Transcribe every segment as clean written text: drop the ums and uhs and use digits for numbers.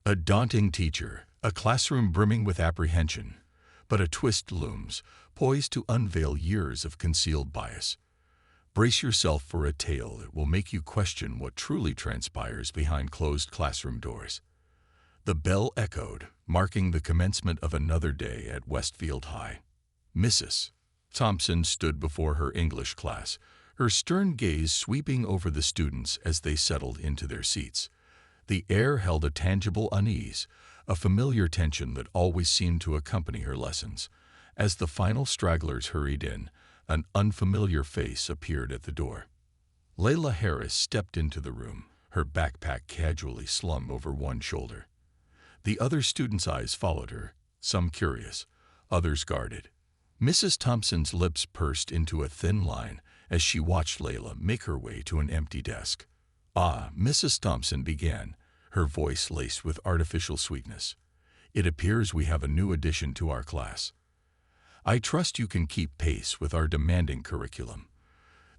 A daunting teacher, a classroom brimming with apprehension, but a twist looms, poised to unveil years of concealed bias. Brace yourself for a tale that will make you question what truly transpires behind closed classroom doors. The bell echoed, marking the commencement of another day at Westfield High. Mrs. Thompson stood before her English class, her stern gaze sweeping over the students as they settled into their seats. The air held a tangible unease, a familiar tension that always seemed to accompany her lessons. As the final stragglers hurried in, an unfamiliar face appeared at the door. Layla Harris stepped into the room, her backpack casually slung over one shoulder. The other students' eyes followed her, some curious, others guarded. Mrs. Thompson's lips pursed into a thin line as she watched Layla make her way to an empty desk. "Ah," Mrs. Thompson began, her voice laced with artificial sweetness. "It appears we have a new addition to our class. I trust you can keep pace with our demanding curriculum."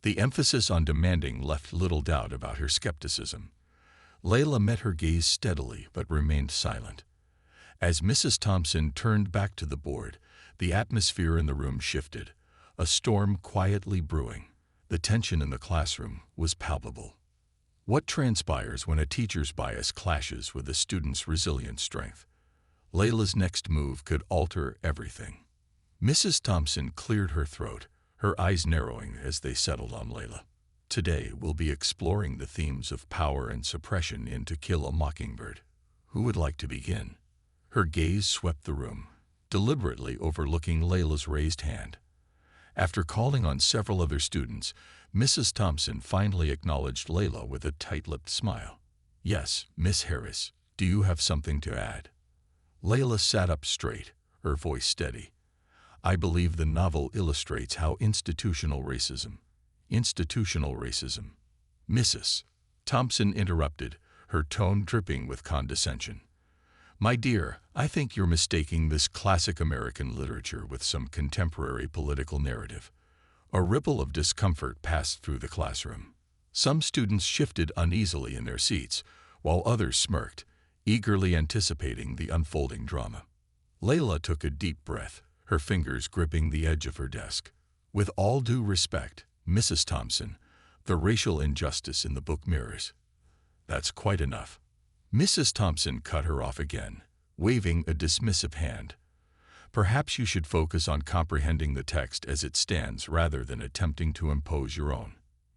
The emphasis on demanding left little doubt about her skepticism. Layla met her gaze steadily but remained silent. As Mrs. Thompson turned back to the board, the atmosphere in the room shifted, a storm quietly brewing. The tension in the classroom was palpable. What transpires when a teacher's bias clashes with a student's resilient strength? Layla's next move could alter everything. Mrs. Thompson cleared her throat, her eyes narrowing as they settled on Layla. "Today we'll be exploring the themes of power and suppression in To Kill a Mockingbird. Who would like to begin?" Her gaze swept the room, deliberately overlooking Layla's raised hand. After calling on several other students, Mrs. Thompson finally acknowledged Layla with a tight-lipped smile. "Yes, Miss Harris, do you have something to add?" Layla sat up straight, her voice steady. "I believe the novel illustrates how institutional racism. Mrs. Thompson interrupted, her tone dripping with condescension. "My dear, I think you're mistaking this classic American literature with some contemporary political narrative." A ripple of discomfort passed through the classroom. Some students shifted uneasily in their seats, while others smirked, eagerly anticipating the unfolding drama. Layla took a deep breath, her fingers gripping the edge of her desk. "With all due respect, Mrs. Thompson, the racial injustice in the book mirrors." "That's quite enough." Mrs. Thompson cut her off again, waving a dismissive hand. "Perhaps you should focus on comprehending the text as it stands rather than attempting to impose your own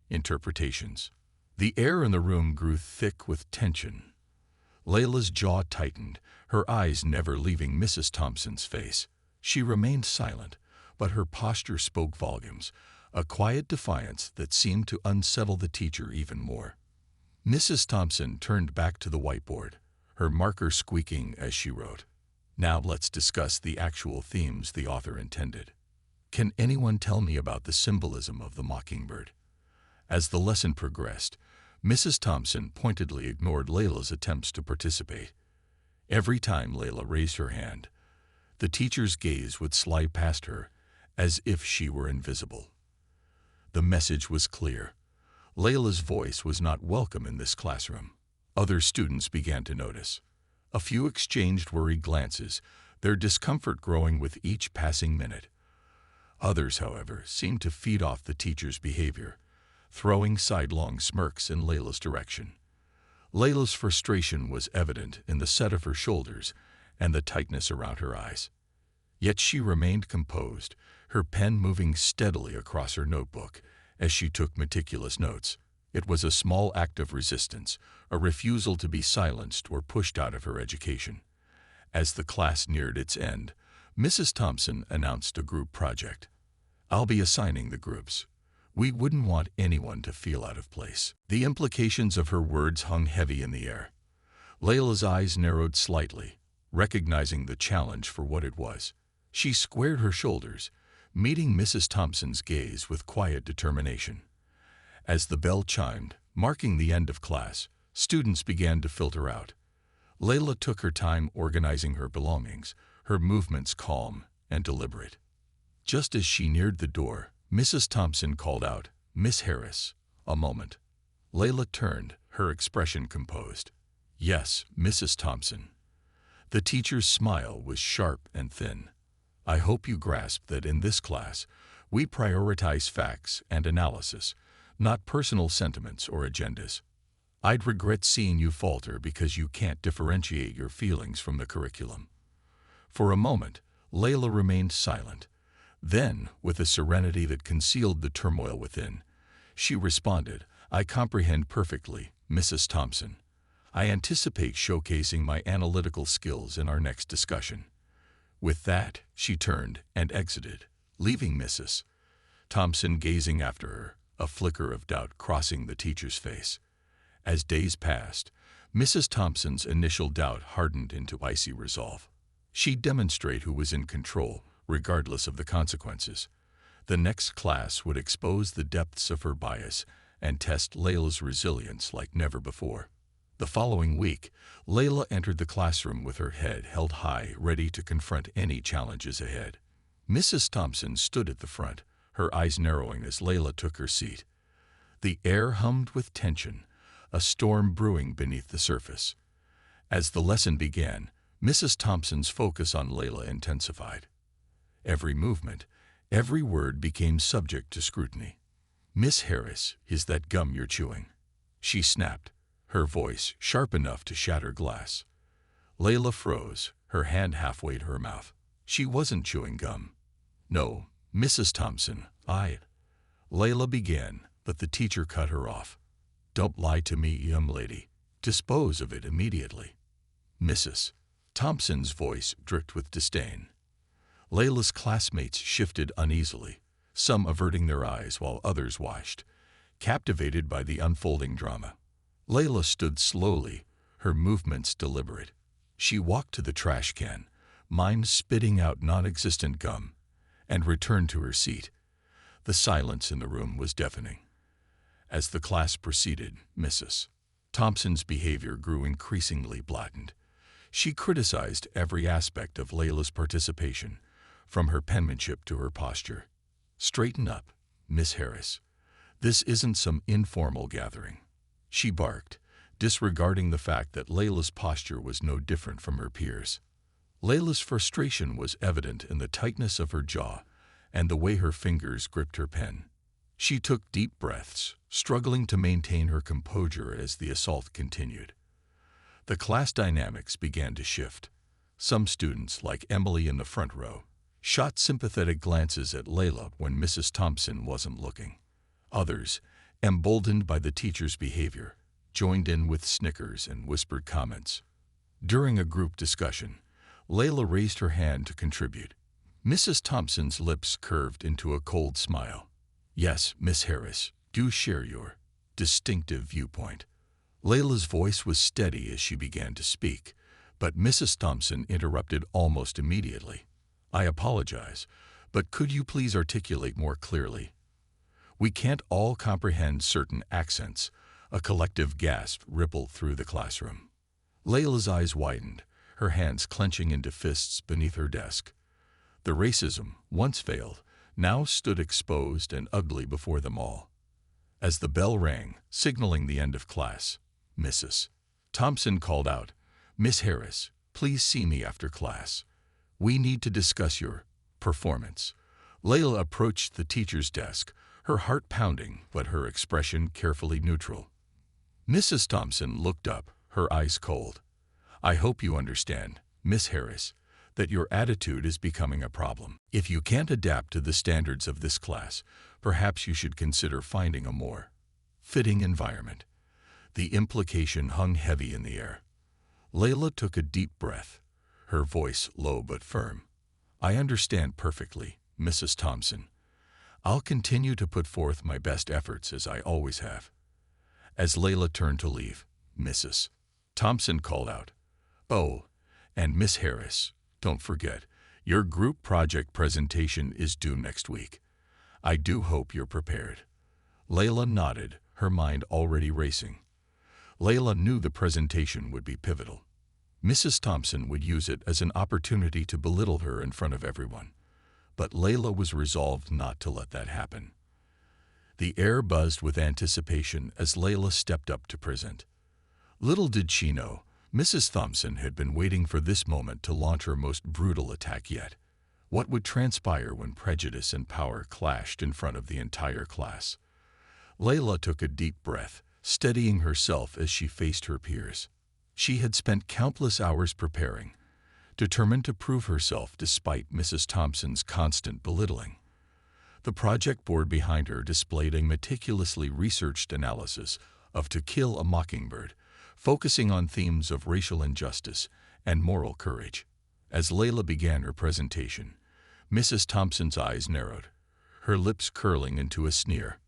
interpretations." The air in the room grew thick with tension. Layla's jaw tightened, her eyes never leaving Mrs. Thompson's face. She remained silent, but her posture spoke volumes, a quiet defiance that seemed to unsettle the teacher even more. Mrs. Thompson turned back to the whiteboard, her marker squeaking as she wrote. "Now let's discuss the actual themes the author intended. Can anyone tell me about the symbolism of the mockingbird?" As the lesson progressed, Mrs. Thompson pointedly ignored Layla's attempts to participate. Every time Layla raised her hand, the teacher's gaze would slide past her, as if she were invisible. The message was clear. Layla's voice was not welcome in this classroom. Other students began to notice. A few exchanged worried glances, their discomfort growing with each passing minute. Others, however, seemed to feed off the teacher's behavior, throwing sidelong smirks in Layla's direction. Layla's frustration was evident in the set of her shoulders and the tightness around her eyes. Yet she remained composed, her pen moving steadily across her notebook as she took meticulous notes. It was a small act of resistance, a refusal to be silenced or pushed out of her education. As the class neared its end, Mrs. Thompson announced a group project. "I'll be assigning the groups. We wouldn't want anyone to feel out of place." The implications of her words hung heavy in the air. Layla's eyes narrowed slightly, recognizing the challenge for what it was. She squared her shoulders, meeting Mrs. Thompson's gaze with quiet determination. As the bell chimed, marking the end of class, students began to filter out. Layla took her time organizing her belongings, her movements calm and deliberate. Just as she neared the door, Mrs. Thompson called out, "Miss Harris, a moment." Layla turned, her expression composed. Yes, Mrs. Thompson. The teacher's smile was sharp and thin. I hope you grasp that in this class, we prioritize facts and analysis, not personal sentiments or agendas. I'd regret seeing you falter because you can't differentiate your feelings from the curriculum. For a moment, Layla remained silent. Then, with a serenity that concealed the turmoil within, she responded, I comprehend perfectly, Mrs. Thompson. I anticipate showcasing my analytical skills in our next discussion. With that, she turned and exited, leaving Mrs. Thompson gazing after her, a flicker of doubt crossing the teacher's face. As days passed, Mrs. Thompson's initial doubt hardened into icy resolve. She'd demonstrate who was in control, regardless of the consequences. The next class would expose the depths of her bias and test Layla's resilience like never before. The following week, Layla entered the classroom with her head held high, ready to confront any challenges ahead. Mrs. Thompson stood at the front, her eyes narrowing as Layla took her seat. The air hummed with tension, a storm brewing beneath the surface. As the lesson began, Mrs. Thompson's focus on Layla intensified. Every movement, every word became subject to scrutiny. Miss Harris, is that gum you're chewing? She snapped, her voice sharp enough to shatter glass. Layla froze, her hand halfway to her mouth. She wasn't chewing gum. No, Mrs. Thompson, Layla began, but the teacher cut her off. Don't lie to me, young lady. Dispose of it immediately. Mrs. Thompson's voice dripped with disdain. Layla's classmates shifted uneasily, some averting their eyes while others watched, captivated by the unfolding drama. Layla stood slowly, her movements deliberate. She walked to the trash can, mind spitting out non-existent gum, and returned to her seat. The silence in the room was deafening. As the class proceeded, Mrs. Thompson's behavior grew increasingly blatant. She criticized every aspect of Layla's participation, from her penmanship to her posture. Straighten up, Miss Harris. This isn't some informal gathering. She barked, disregarding the fact that Layla's posture was no different from her peers. Layla's frustration was evident in the tightness of her jaw and the way her fingers gripped her pen. She took deep breaths, struggling to maintain her composure as the assault continued. The class dynamics began to shift. Some students, like Emily in the front row, shot sympathetic glances at Layla when Mrs. Thompson wasn't looking. Others, emboldened by the teacher's behavior, joined in with snickers and whispered comments. During a group discussion, Layla raised her hand to contribute. Mrs. Thompson's lips curved into a cold smile. Yes, Miss Harris, do share your distinctive viewpoint. Layla's voice was steady as she began to speak, but Mrs. Thompson interrupted almost immediately. I apologize, but could you please articulate more clearly? We can't all comprehend certain accents. A collective gasp rippled through the classroom. Layla's eyes widened, her hands clenching into fists beneath her desk. The racism, once veiled, now stood exposed and ugly before them all. As the bell rang, signaling the end of class, Mrs. Thompson called out, Miss Harris, please see me after class. We need to discuss your performance. Layla approached the teacher's desk, her heart pounding, but her expression carefully neutral. Mrs. Thompson looked up, her eyes cold. I hope you understand, Miss Harris, that your attitude is becoming a problem. If you can't adapt to the standards of this class, perhaps you should consider finding a more fitting environment. The implication hung heavy in the air. Layla took a deep breath, her voice low but firm. I understand perfectly, Mrs. Thompson. I'll continue to put forth my best efforts as I always have. As Layla turned to leave, Mrs. Thompson called out, Oh, and Miss Harris, don't forget, your group project presentation is due next week. I do hope you're prepared. Layla nodded, her mind already racing. Layla knew the presentation would be pivotal. Mrs. Thompson would use it as an opportunity to belittle her in front of everyone. But Layla was resolved not to let that happen. The air buzzed with anticipation as Layla stepped up to present. Little did she know, Mrs. Thompson had been waiting for this moment to launch her most brutal attack yet. What would transpire when prejudice and power clashed in front of the entire class? Layla took a deep breath, steadying herself as she faced her peers. She had spent countless hours preparing, determined to prove herself despite Mrs. Thompson's constant belittling. The project board behind her displayed a meticulously researched analysis of To Kill a Mockingbird, focusing on themes of racial injustice and moral courage. As Layla began her presentation, Mrs. Thompson's eyes narrowed, her lips curling into a sneer.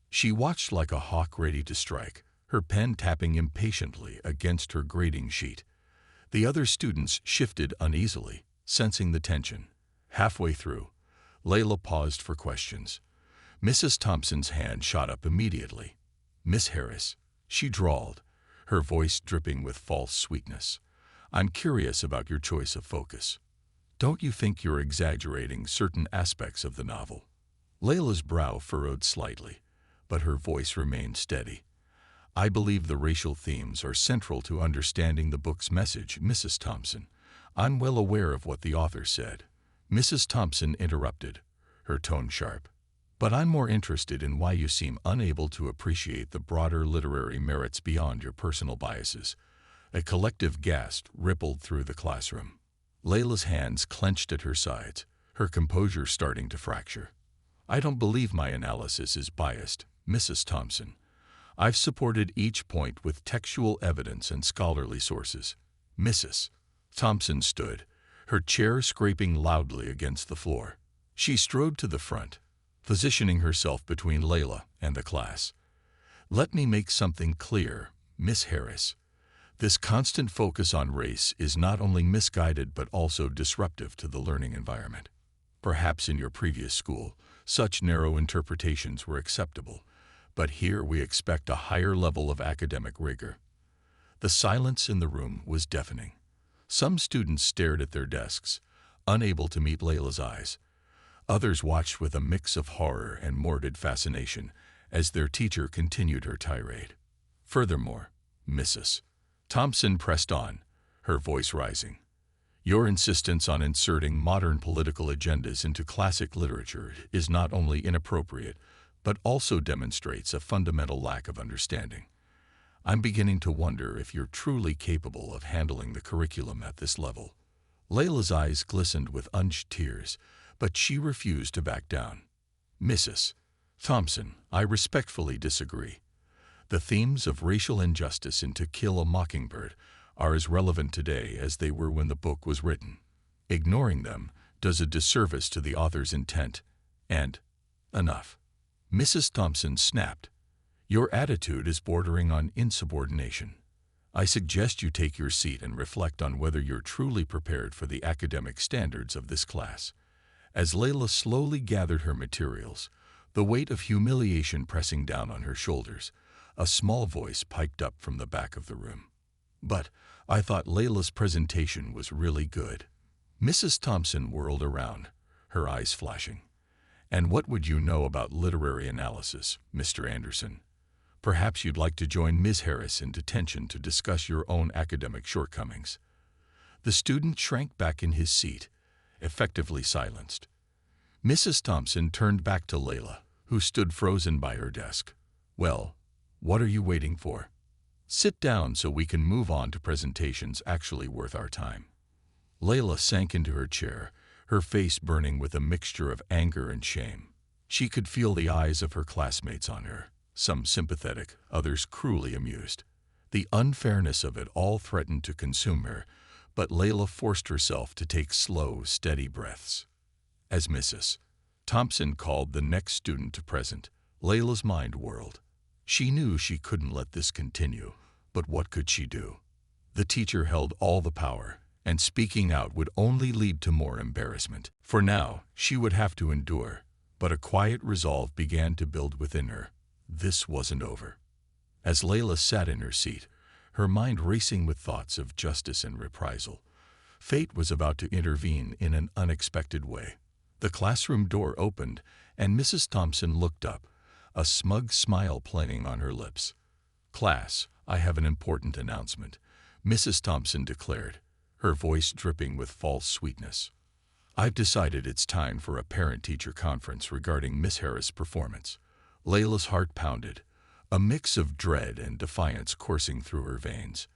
She watched like a hawk ready to strike, her pen tapping impatiently against her grading sheet. The other students shifted uneasily, sensing the tension. Halfway through, Layla paused for questions. Mrs. Thompson's hand shot up immediately. "Miss Harris," she drawled, her voice dripping with false sweetness, "I'm curious about your choice of focus. Don't you think you're exaggerating certain aspects of the novel?" Layla's brow furrowed slightly, but her voice remained steady. "I believe the racial themes are central to understanding the book's message, Mrs. Thompson. I'm well aware of what the author said." Mrs. Thompson interrupted, her tone sharp. "But I'm more interested in why you seem unable to appreciate the broader literary merits beyond your personal biases." A collective gasp rippled through the classroom. Layla's hands clenched at her sides, her composure starting to fracture. "I don't believe my analysis is biased, Mrs. Thompson. I've supported each point with textual evidence and scholarly sources." Mrs. Thompson stood, her chair scraping loudly against the floor. She strode to the front, positioning herself between Layla and the class. "Let me make something clear, Miss Harris. This constant focus on race is not only misguided but also disruptive to the learning environment. Perhaps in your previous school, such narrow interpretations were acceptable, but here we expect a higher level of academic rigor." The silence in the room was deafening. Some students stared at their desks, unable to meet Layla's eyes. Others watched with a mix of horror and morbid fascination as their teacher continued her tirade. Furthermore, Mrs. Thompson pressed on, her voice rising. "Your insistence on inserting modern political agendas into classic literature is not only inappropriate, but also demonstrates a fundamental lack of understanding. I'm beginning to wonder if you're truly capable of handling the curriculum at this level." Layla's eyes glistened with unshed tears, but she refused to back down. "Mrs. Thompson, I respectfully disagree. The themes of racial injustice in To Kill a Mockingbird are as relevant today as they were when the book was written. Ignoring them does a disservice to the author's intent, and enough." Mrs. Thompson snapped. "Your attitude is bordering on insubordination. I suggest you take your seat and reflect on whether you're truly prepared for the academic standards of this class." As Layla slowly gathered her materials, the weight of humiliation pressing down on her shoulders, a small voice piped up from the back of the room. "But I thought Layla's presentation was really good." Mrs. Thompson whirled around, her eyes flashing. "And what would you know about literary analysis, Mr. Anderson? Perhaps you'd like to join Ms. Harris in detention to discuss your own academic shortcomings." The student shrank back in his seat, effectively silenced. Mrs. Thompson turned back to Layla, who stood frozen by her desk. "Well, what are you waiting for? Sit down so we can move on to presentations actually worth our time." Layla sank into her chair, her face burning with a mixture of anger and shame. She could feel the eyes of her classmates on her, some sympathetic, others cruelly amused. The unfairness of it all threatened to consume her, but Layla forced herself to take slow, steady breaths. As Mrs. Thompson called the next student to present, Layla's mind whirled. She knew she couldn't let this continue, but what could she do? The teacher held all the power, and speaking out would only lead to more embarrassment. For now, she would have to endure, but a quiet resolve began to build within her. This wasn't over. As Layla sat in her seat, her mind racing with thoughts of justice and reprisal, fate was about to intervene in an unexpected way. The classroom door opened, and Mrs. Thompson looked up, a smug smile playing on her lips. "Class, I have an important announcement," Mrs. Thompson declared, her voice dripping with false sweetness. "I've decided it's time for a parent-teacher conference regarding Miss Harris' performance." Layla's heart pounded, a mix of dread and defiance coursing through her veins.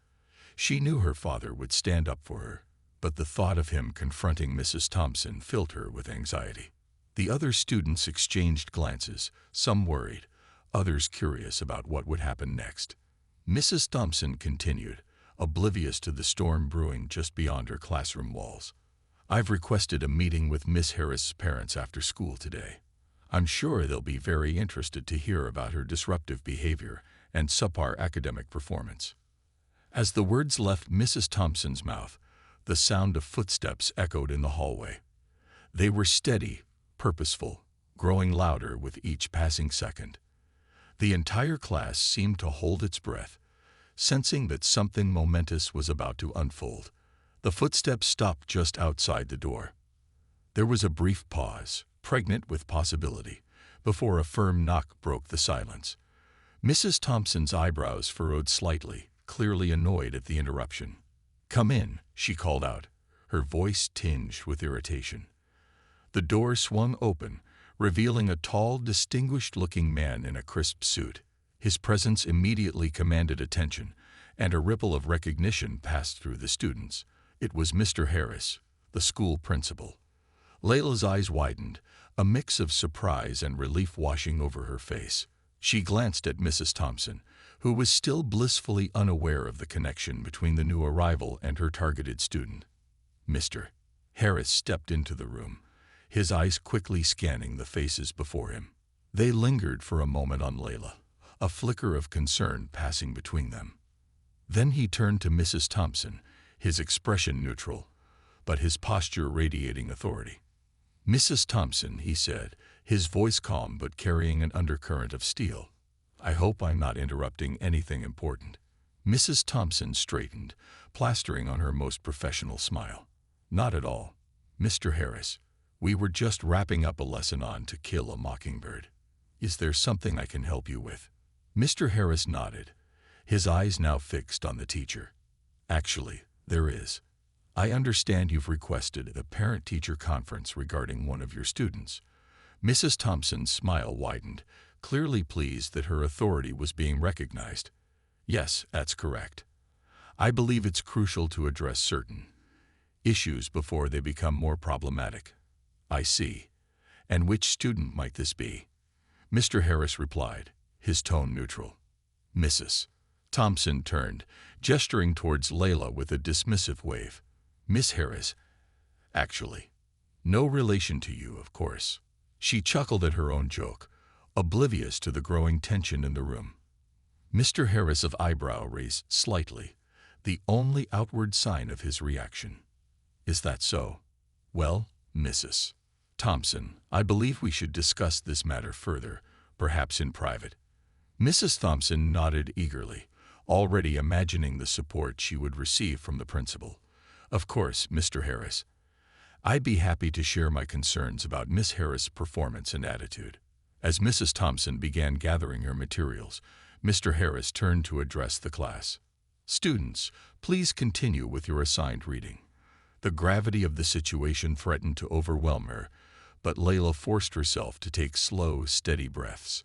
She knew her father would stand up for her, but the thought of him confronting Mrs. Thompson filled her with anxiety. The other students exchanged glances, some worried, others curious about what would happen next. Mrs. Thompson continued, oblivious to the storm brewing just beyond her classroom walls. "I've requested a meeting with Miss Harris's parents after school today. I'm sure they'll be very interested to hear about her disruptive behavior and subpar academic performance." As the words left Mrs. Thompson's mouth, the sound of footsteps echoed in the hallway. They were steady, purposeful, growing louder with each passing second. The entire class seemed to hold its breath, sensing that something momentous was about to unfold. The footsteps stopped just outside the door. There was a brief pause, pregnant with possibility, before a firm knock broke the silence. Mrs. Thompson's eyebrows furrowed slightly, clearly annoyed at the interruption. "Come in," she called out, her voice tinged with irritation. The door swung open, revealing a tall, distinguished-looking man in a crisp suit. His presence immediately commanded attention, and a ripple of recognition passed through the students. It was Mr. Harris, the school principal. Layla's eyes widened, a mix of surprise and relief washing over her face. She glanced at Mrs. Thompson, who was still blissfully unaware of the connection between the new arrival and her targeted student. Mr. Harris stepped into the room, his eyes quickly scanning the faces before him. They lingered for a moment on Layla, a flicker of concern passing between them. Then he turned to Mrs. Thompson, his expression neutral, but his posture radiating authority. "Mrs. Thompson," he said, his voice calm but carrying an undercurrent of steel, "I hope I'm not interrupting anything important." Mrs. Thompson straightened, plastering on her most professional smile. "Not at all, Mr. Harris. We were just wrapping up a lesson on To Kill a Mockingbird. Is there something I can help you with?" Mr. Harris nodded, his eyes now fixed on the teacher. "Actually, there is. I understand you've requested a parent-teacher conference regarding one of your students." Mrs. Thompson's smile widened, clearly pleased that her authority was being recognized. "Yes, that's correct. I believe it's crucial to address certain issues before they become more problematic." "I see. And which student might this be?" Mr. Harris replied, his tone neutral. Mrs. Thompson turned, gesturing towards Layla with a dismissive wave. "Miss Harris, actually. No relation to you, of course." She chuckled at her own joke, oblivious to the growing tension in the room. Mr. Harris's eyebrow raised slightly, the only outward sign of his reaction. "Is that so? Well, Mrs. Thompson, I believe we should discuss this matter further, perhaps in private." Mrs. Thompson nodded eagerly, already imagining the support she would receive from the principal. "Of course, Mr. Harris. I'd be happy to share my concerns about Miss Harris' performance and attitude." As Mrs. Thompson began gathering her materials, Mr. Harris turned to address the class. "Students, please continue with your assigned reading." The gravity of the situation threatened to overwhelm her, but Layla forced herself to take slow, steady breaths.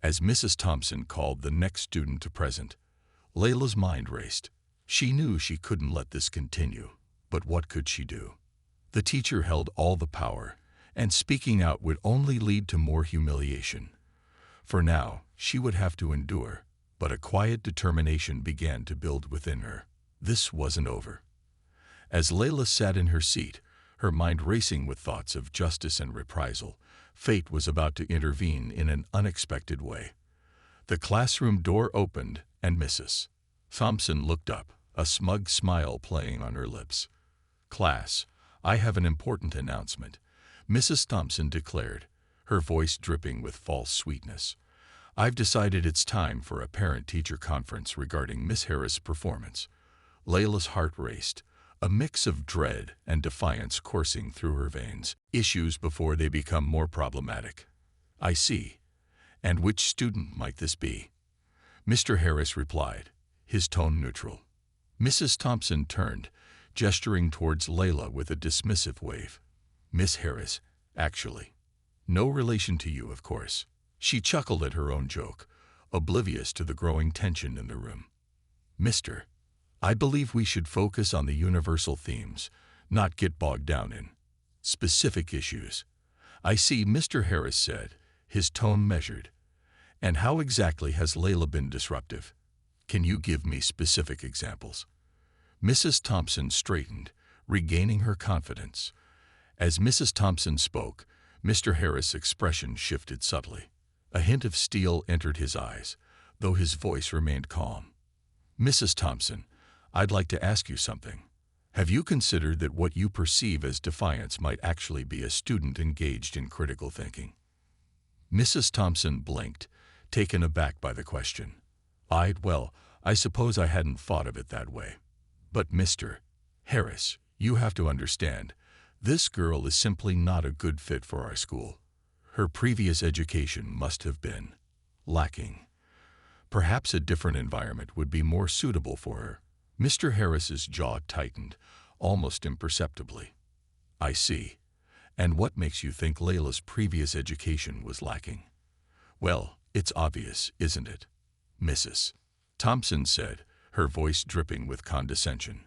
As Mrs. Thompson called the next student to present, Layla's mind raced. She knew she couldn't let this continue, but what could she do? The teacher held all the power, and speaking out would only lead to more humiliation. For now, she would have to endure, but a quiet determination began to build within her. This wasn't over. As Layla sat in her seat, her mind racing with thoughts of justice and reprisal, fate was about to intervene in an unexpected way. The classroom door opened, and Mrs. Thompson looked up, a smug smile playing on her lips. "Class, I have an important announcement," Mrs. Thompson declared, her voice dripping with false sweetness. "I've decided it's time for a parent-teacher conference regarding Miss Harris' performance." Layla's heart raced, a mix of dread and defiance coursing through her veins. "Issues before they become more problematic." "I see. And which student might this be?" Mr. Harris replied, his tone neutral. Mrs. Thompson turned, gesturing towards Layla with a dismissive wave. Miss Harris, actually. No relation to you, of course. She chuckled at her own joke, oblivious to the growing tension in the room. Mister, I believe we should focus on the universal themes, not get bogged down in specific issues. I see, Mr. Harris said, his tone measured. And how exactly has Layla been disruptive? Can you give me specific examples? Mrs. Thompson straightened, regaining her confidence. As Mrs. Thompson spoke, Mr. Harris' expression shifted subtly. A hint of steel entered his eyes, though his voice remained calm. Mrs. Thompson, I'd like to ask you something. Have you considered that what you perceive as defiance might actually be a student engaged in critical thinking? Mrs. Thompson blinked, taken aback by the question. Well, I suppose I hadn't thought of it that way. But Mr. Harris, you have to understand, this girl is simply not a good fit for our school. Her previous education must have been lacking. Perhaps a different environment would be more suitable for her. Mr. Harris's jaw tightened, almost imperceptibly. I see. And what makes you think Layla's previous education was lacking? Well, it's obvious, isn't it? Mrs. Thompson said, her voice dripping with condescension.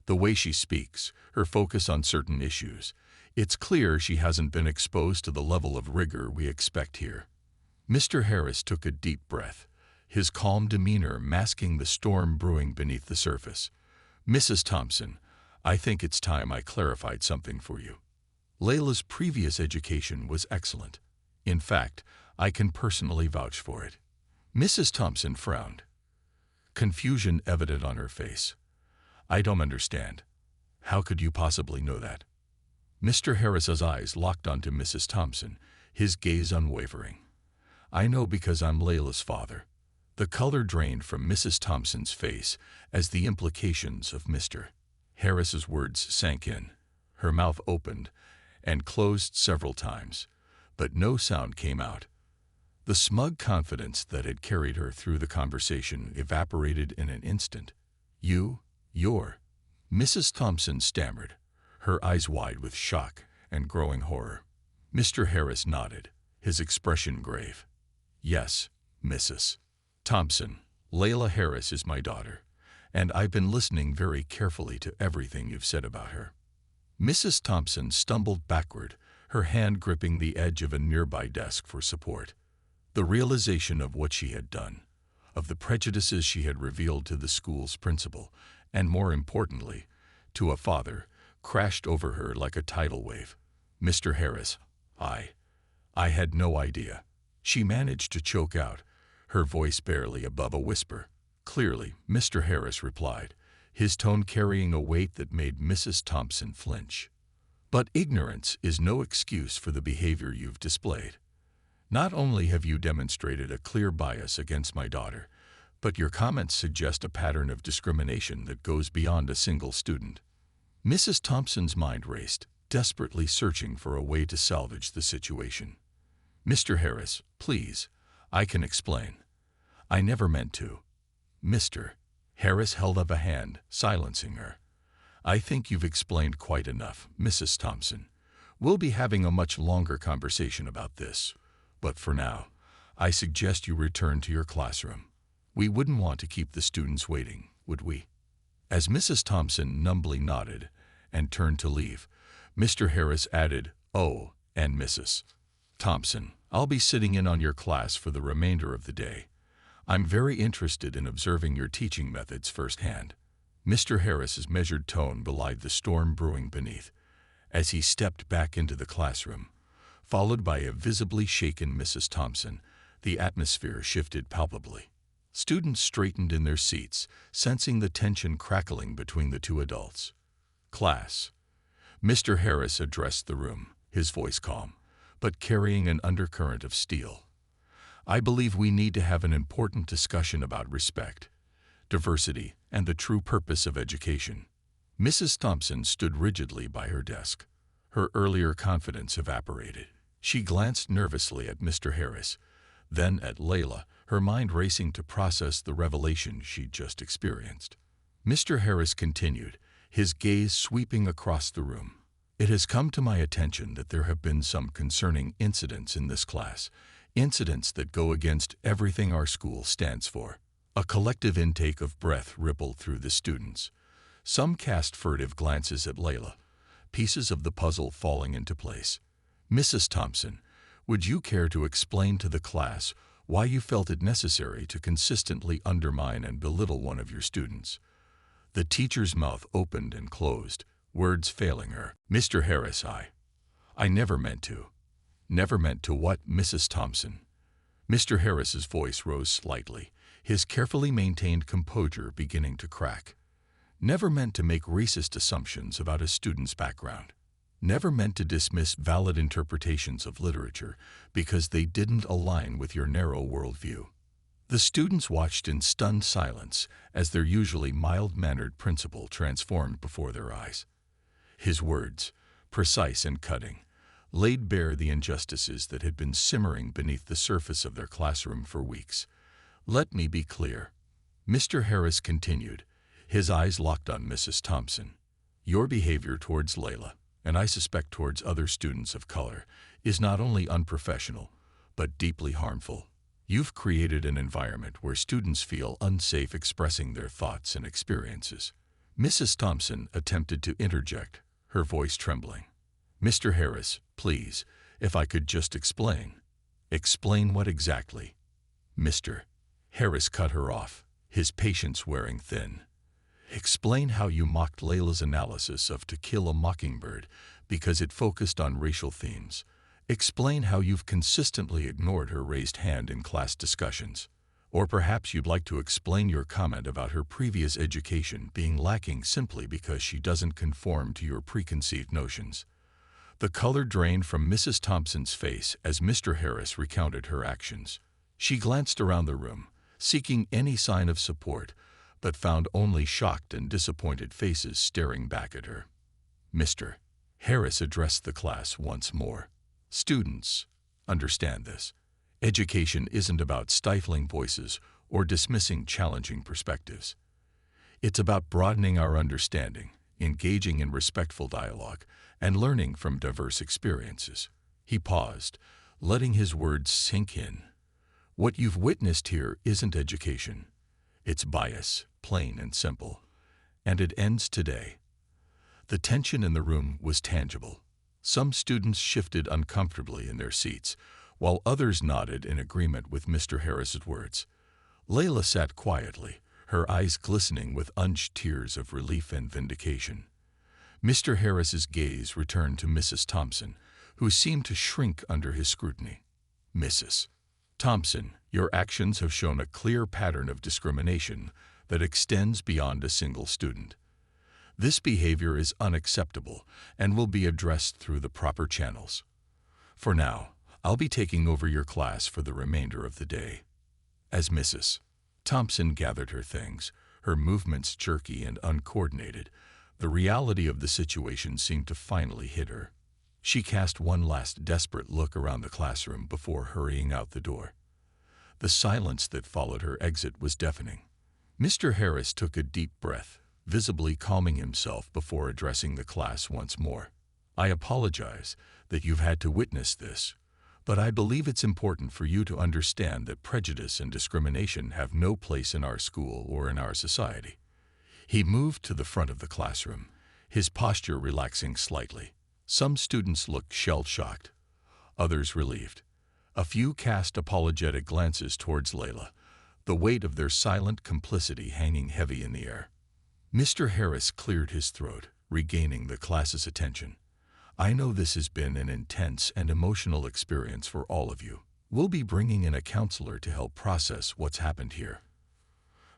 The way she speaks, her focus on certain issues, it's clear she hasn't been exposed to the level of rigor we expect here. Mr. Harris took a deep breath, his calm demeanor masking the storm brewing beneath the surface. Mrs. Thompson, I think it's time I clarified something for you. Layla's previous education was excellent. In fact, I can personally vouch for it. Mrs. Thompson frowned, confusion evident on her face. I don't understand. How could you possibly know that? Mr. Harris's eyes locked onto Mrs. Thompson, his gaze unwavering. I know because I'm Layla's father. The color drained from Mrs. Thompson's face as the implications of Mr. Harris's words sank in. Her mouth opened and closed several times, but no sound came out. The smug confidence that had carried her through the conversation evaporated in an instant. You're... Mrs. Thompson stammered, her eyes wide with shock and growing horror. Mr. Harris nodded, his expression grave. Yes, Mrs. Thompson, Layla Harris is my daughter, and I've been listening very carefully to everything you've said about her. Mrs. Thompson stumbled backward, her hand gripping the edge of a nearby desk for support. The realization of what she had done, of the prejudices she had revealed to the school's principal, and more importantly, to a father, crashed over her like a tidal wave. Mr. Harris, I had no idea. She managed to choke out, her voice barely above a whisper. Clearly, Mr. Harris replied, his tone carrying a weight that made Mrs. Thompson flinch. But ignorance is no excuse for the behavior you've displayed. Not only have you demonstrated a clear bias against my daughter, but your comments suggest a pattern of discrimination that goes beyond a single student. Mrs. Thompson's mind raced, desperately searching for a way to salvage the situation. Mr. Harris, please, I can explain. I never meant to. Mr. Harris held up a hand, silencing her. I think you've explained quite enough, Mrs. Thompson. We'll be having a much longer conversation about this. But for now, I suggest you return to your classroom. We wouldn't want to keep the students waiting, would we? As Mrs. Thompson numbly nodded and turned to leave, Mr. Harris added, Oh, and Mrs. Thompson, I'll be sitting in on your class for the remainder of the day. I'm very interested in observing your teaching methods firsthand. Mr. Harris's measured tone belied the storm brewing beneath. As he stepped back into the classroom, followed by a visibly shaken Mrs. Thompson, the atmosphere shifted palpably. Students straightened in their seats, sensing the tension crackling between the two adults. Class. Mr. Harris addressed the room, his voice calm, but carrying an undercurrent of steel. I believe we need to have an important discussion about respect, diversity, and the true purpose of education. Mrs. Thompson stood rigidly by her desk. Her earlier confidence evaporated. She glanced nervously at Mr. Harris, then at Layla, her mind racing to process the revelation she'd just experienced. Mr. Harris continued, his gaze sweeping across the room. It has come to my attention that there have been some concerning incidents in this class, incidents that go against everything our school stands for. A collective intake of breath rippled through the students. Some cast furtive glances at Layla, pieces of the puzzle falling into place. Mrs. Thompson, would you care to explain to the class why you felt it necessary to consistently undermine and belittle one of your students? The teacher's mouth opened and closed, words failing her. Mr. Harris, I never meant to. Never meant to what, Mrs. Thompson? Mr. Harris's voice rose slightly, his carefully maintained composure beginning to crack. Never meant to make racist assumptions about a student's background. Never meant to dismiss valid interpretations of literature because they didn't align with your narrow worldview. The students watched in stunned silence as their usually mild-mannered principal transformed before their eyes. His words, precise and cutting, laid bare the injustices that had been simmering beneath the surface of their classroom for weeks. Let me be clear. Mr. Harris continued, his eyes locked on Mrs. Thompson. Your behavior towards Layla, and I suspect towards other students of color, is not only unprofessional, but deeply harmful. You've created an environment where students feel unsafe expressing their thoughts and experiences. Mrs. Thompson attempted to interject, her voice trembling. Mr. Harris, please, if I could just explain. Explain what exactly? Mr. Harris cut her off, his patience wearing thin. Explain how you mocked Layla's analysis of To Kill a Mockingbird because it focused on racial themes. Explain how you've consistently ignored her raised hand in class discussions. Or perhaps you'd like to explain your comment about her previous education being lacking simply because she doesn't conform to your preconceived notions. The color drained from Mrs. Thompson's face as Mr. Harris recounted her actions. She glanced around the room, seeking any sign of support, but found only shocked and disappointed faces staring back at her. Mr. Harris addressed the class once more. Students, understand this. Education isn't about stifling voices or dismissing challenging perspectives. It's about broadening our understanding, engaging in respectful dialogue, and learning from diverse experiences. He paused, letting his words sink in. What you've witnessed here isn't education. It's bias, plain and simple. And it ends today. The tension in the room was tangible. Some students shifted uncomfortably in their seats, while others nodded in agreement with Mr. Harris's words. Layla sat quietly, her eyes glistening with unshed tears of relief and vindication. Mr. Harris's gaze returned to Mrs. Thompson, who seemed to shrink under his scrutiny. Mrs. Thompson, your actions have shown a clear pattern of discrimination that extends beyond a single student. This behavior is unacceptable and will be addressed through the proper channels. For now, I'll be taking over your class for the remainder of the day. As Mrs. Thompson gathered her things, her movements jerky and uncoordinated, the reality of the situation seemed to finally hit her. She cast one last desperate look around the classroom before hurrying out the door. The silence that followed her exit was deafening. Mr. Harris took a deep breath, visibly calming himself before addressing the class once more. I apologize that you've had to witness this, but I believe it's important for you to understand that prejudice and discrimination have no place in our school or in our society. He moved to the front of the classroom, his posture relaxing slightly. Some students looked shell-shocked, others relieved. A few cast apologetic glances towards Layla, the weight of their silent complicity hanging heavy in the air. Mr. Harris cleared his throat, regaining the class's attention. I know this has been an intense and emotional experience for all of you. We'll be bringing in a counselor to help process what's happened here.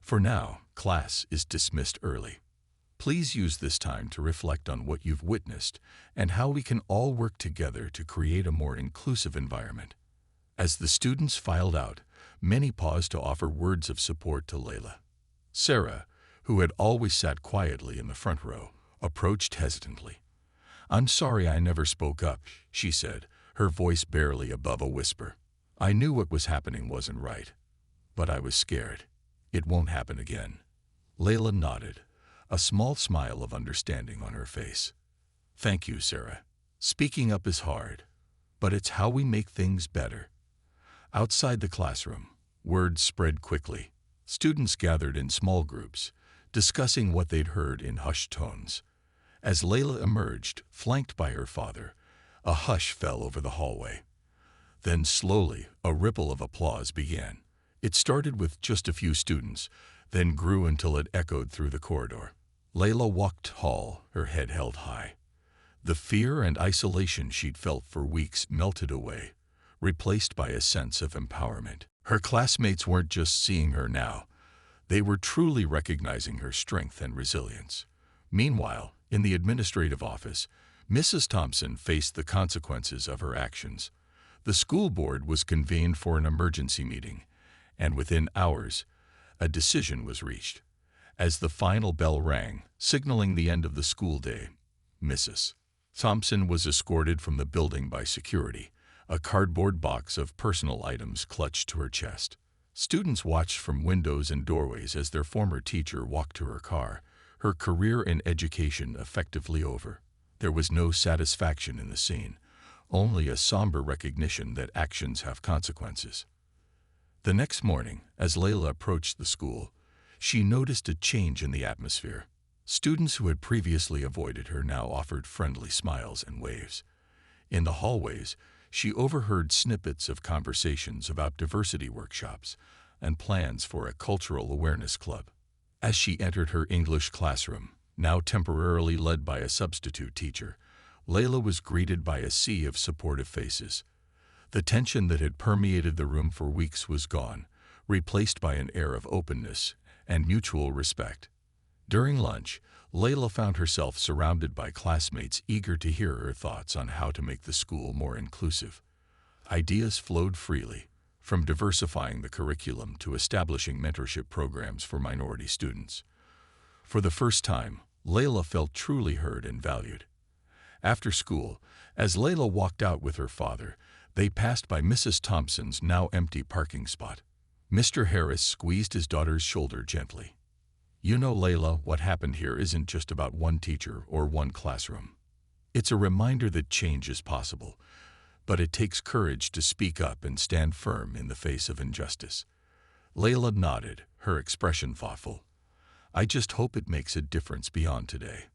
For now, class is dismissed early. Please use this time to reflect on what you've witnessed and how we can all work together to create a more inclusive environment. As the students filed out, many paused to offer words of support to Layla. Sarah, who had always sat quietly in the front row, approached hesitantly. I'm sorry I never spoke up, she said, her voice barely above a whisper. I knew what was happening wasn't right, but I was scared. It won't happen again. Layla nodded, a small smile of understanding on her face. Thank you, Sarah. Speaking up is hard, but it's how we make things better. Outside the classroom, word spread quickly. Students gathered in small groups, discussing what they'd heard in hushed tones. As Layla emerged, flanked by her father, a hush fell over the hallway. Then slowly, a ripple of applause began. It started with just a few students, then grew until it echoed through the corridor. Layla walked tall, her head held high. The fear and isolation she'd felt for weeks melted away, replaced by a sense of empowerment. Her classmates weren't just seeing her now. They were truly recognizing her strength and resilience. Meanwhile, in the administrative office, Mrs. Thompson faced the consequences of her actions. The school board was convened for an emergency meeting, and within hours, a decision was reached. As the final bell rang, signaling the end of the school day, Mrs. Thompson was escorted from the building by security, a cardboard box of personal items clutched to her chest. Students watched from windows and doorways as their former teacher walked to her car, her career in education effectively over. There was no satisfaction in the scene, only a somber recognition that actions have consequences. The next morning, as Layla approached the school, she noticed a change in the atmosphere. Students who had previously avoided her now offered friendly smiles and waves. In the hallways, she overheard snippets of conversations about diversity workshops and plans for a cultural awareness club. As she entered her English classroom, now temporarily led by a substitute teacher, Layla was greeted by a sea of supportive faces. The tension that had permeated the room for weeks was gone, replaced by an air of openness and mutual respect. During lunch, Layla found herself surrounded by classmates eager to hear her thoughts on how to make the school more inclusive. Ideas flowed freely, from diversifying the curriculum to establishing mentorship programs for minority students. For the first time, Layla felt truly heard and valued. After school, as Layla walked out with her father, they passed by Mrs. Thompson's now empty parking spot. Mr. Harris squeezed his daughter's shoulder gently. You know, Layla, what happened here isn't just about one teacher or one classroom. It's a reminder that change is possible, but it takes courage to speak up and stand firm in the face of injustice. Layla nodded, her expression thoughtful. I just hope it makes a difference beyond today.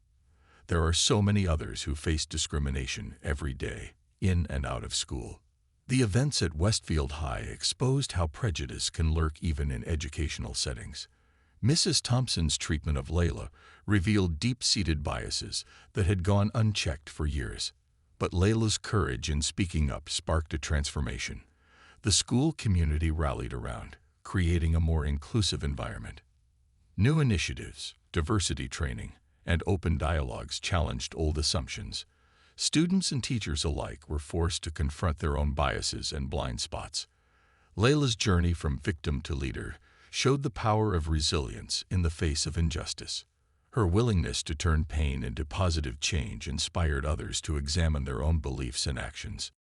There are so many others who face discrimination every day, in and out of school. The events at Westfield High exposed how prejudice can lurk even in educational settings. Mrs. Thompson's treatment of Layla revealed deep-seated biases that had gone unchecked for years. But Layla's courage in speaking up sparked a transformation. The school community rallied around, creating a more inclusive environment. New initiatives, diversity training, and open dialogues challenged old assumptions. Students and teachers alike were forced to confront their own biases and blind spots. Layla's journey from victim to leader showed the power of resilience in the face of injustice. Her willingness to turn pain into positive change inspired others to examine their own beliefs and actions.